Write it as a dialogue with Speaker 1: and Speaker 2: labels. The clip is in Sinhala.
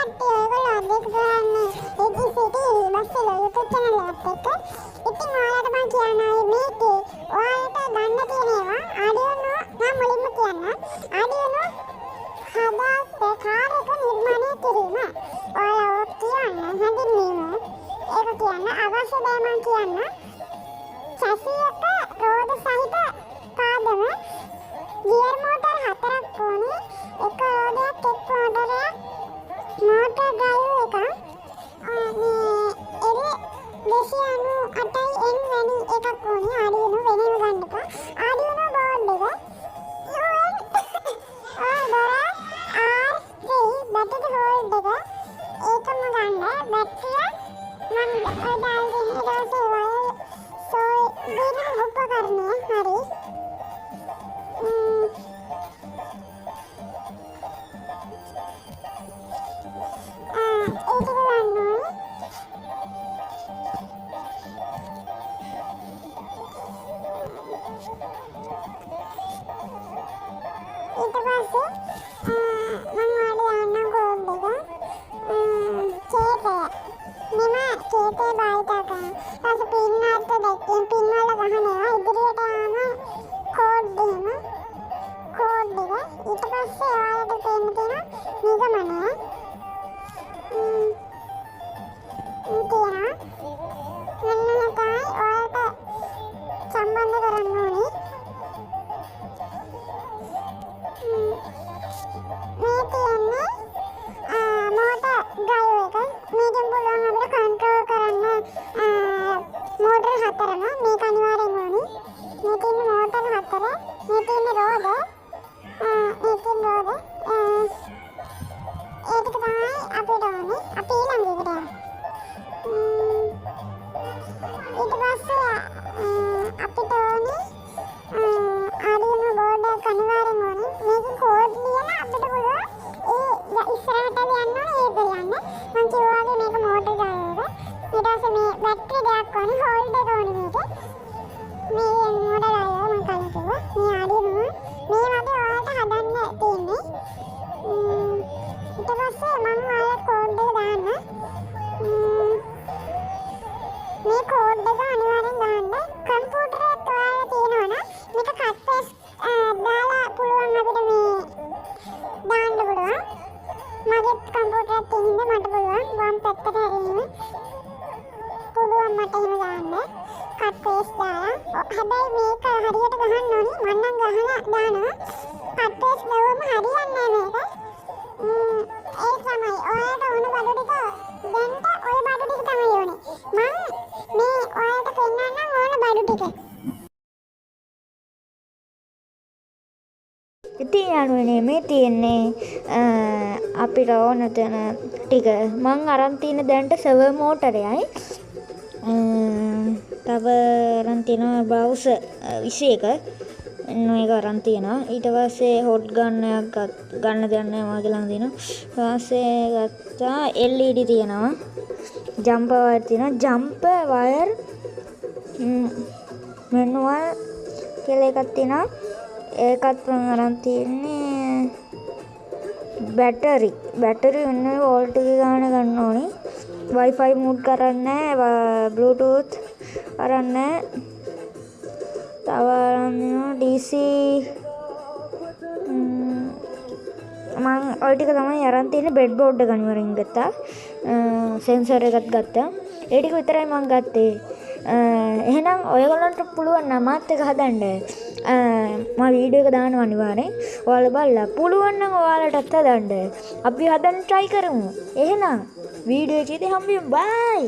Speaker 1: කට්ටිය ඔයගොල්ලෝ අධ්‍යක්ෂ කරන්නේ AGCT බස්සල YouTube channel එකත් එක්ක. ඉතින් ඔයාලට මම කියනවා මේකේ ඔයාලට ගන්න තියෙන ඒවා ආඩියෝ මම මුලින්ම කියන්නම්. ආඩියෝ හදාස්සේ කාර්යක නිර්මාණය කිරීම. ඔයාලා කියන්න හැඳින්වීම. ඒක කියන්න අවශ්‍ය දේ මම කියන්න. චැසියක රෝද සහිත පාදම ගියර් මෝටර් 4ක් ඕනේ. එක රෝදයක් එක් මෝටරයක් මෝටර් ඩ්‍රයිව් එකක් මේ එල් 298යි N වැනි එකක් ඕනේ. ආඩියෝ වෙනම ගන්න එපා. ආඩියෝ බෝඩ් එක බැටරි හෝල්ඩ් එක ඒකම ගන්න. බැටරිය මම දාලා දෙන්න. ඊට පස්සේ වයර් සෝ වෙන උපකරණය හරි. ඒක ගන්න ඕනේ. ඊට පස්සේ මම ඔයාලට යන්න කෝඩ් එක චේතය මෙම චේතය භාවිත කරන්න. ඊට පින් අර්ථ දෙකෙන් පින් වල ගහනවා ඉදිරියට යන කෝඩ් එහෙම කෝඩ් එක. ඊට පස්සේ ඔයාලට තේන්න තියෙන නිගමනය තියෙනවා. මෙන්න තමයි ඔයාලට සම්බන්ධ කරන්න ඕනේ. මේ තියෙන්නේ මෝටර් ඩ්‍රයිව් එක. මේකෙන් පුළුවන් අපිට කන්ට්‍රෝල් කරන්න මෝටර් 4ම. මේක අනිවාර්යෙන් ඕනේ. මේ තියෙන මෝටර් 4 මේ තියෙන රෝද ඒක තමයි අපිට ඕනේ. අපි ඊළඟ එකට යමු. ඊට පස්සේ අපිට ඕනේ ආඩියෝ බෝඩ් එක අනිවාර්යෙන් ඕනේ. මේකේ කෝඩ් ලියලා අපිට පුළුවන් ඒ ඉස්සරහට යන්න ඕනේ ඒක යන්න. මම කිව්වා වගේ මේක මෝටර් ඩ්‍රයිව් එක. ඊට පස්සේ මේ බැටරි දෙකක් ඕනේ. හෝල්ඩ් එක ඕනේ මේකේ. මේ මෝටර් ඩ්‍රයිව් මම කලින් කිව්වා. මේ ආඩියෝ මේ වගේ ඔයාලට හදන්න තියෙන්නේ. ඊට පස්සේ මම ඔයාලට කෝඩ් එක දාන්න. මේ කෝඩ් එක අනිවාර්යෙන් දාන්න. කම්පියුටර් එකත් ඔයාලා තියෙනවනම් මේක කට් පේස්ට් දාලා පුළුවන් අපිට මේ දාන්න පුළුවන්. මගේ කම්පියුටර් එකත් තියෙන්නේ මට පුළුවන් වම් පැත්තට හැරීම පුළුවන් මට එහෙම දාන්න. කට් පේස්ට් දාලා හැබැයි මේක හරියට ගහන්න ඕනේ. මම නම් ගහලා දානවා. කට් පේස්ට් දාවම හරියන්නේ නැහැ මේක. ඒ තමයි ඔයාලට ඕන බඩු ටික දෙන්න. ඔය බඩු ටික තමයි ඕනේ. මම මේ ඔයාලට පෙන්නන්නම් ඕන බඩු ටික.
Speaker 2: ඉතින් යනුවනේ මේ තියෙන්නේ අපිට ඕන තැන ටික මං අරන් තියෙන දැන්ට සර්වර් මෝටරයයි තව අරන් තියෙනවා බ්‍රවුසර් 21 මේක අරන් තියෙනවා. ඊට පස්සේ හොට් ගන්නයක් ගන්න දෙයක් නැහැ මගේ ළඟ තියෙනවා. ඊට පස්සේ ගත්තා LED තියෙනවා. ජම්පර් වයර් තියෙනවා. ජම්පර් වයර් මැනුවල් කියලා එකක් තියෙනවා. ඒකත් මම අරන් තියෙන්නේ බැටරි වෙන වෝල්ට් එක ගන්න ඕනේ. Wi-Fi මූඩ් කරන්නේ Bluetooth කරන්නේ. තව අරන් DC මම ඔය ටික තමයි අරන් තියෙන්නේ. බ්‍රෙඩ් බෝඩ් එක අනිවාර්යෙන් ගත්තා. සෙන්සර් එකත් ගත්තා. ඒ ටික විතරයි මම ගත්තේ. එහෙනම් ඔයගොල්ලන්ට පුළුවන් නම් මාත් එක හදන්න. මම වීඩියෝ එක දානවා අනිවාර්යෙන්. ඔයාලා බලලා පුළුවන් නම් ඔයාලටත් හදන්න. අපි හදන්න try කරමු. එහෙනම් වීඩියෝ එකේදී හම්බෙමු. බයි.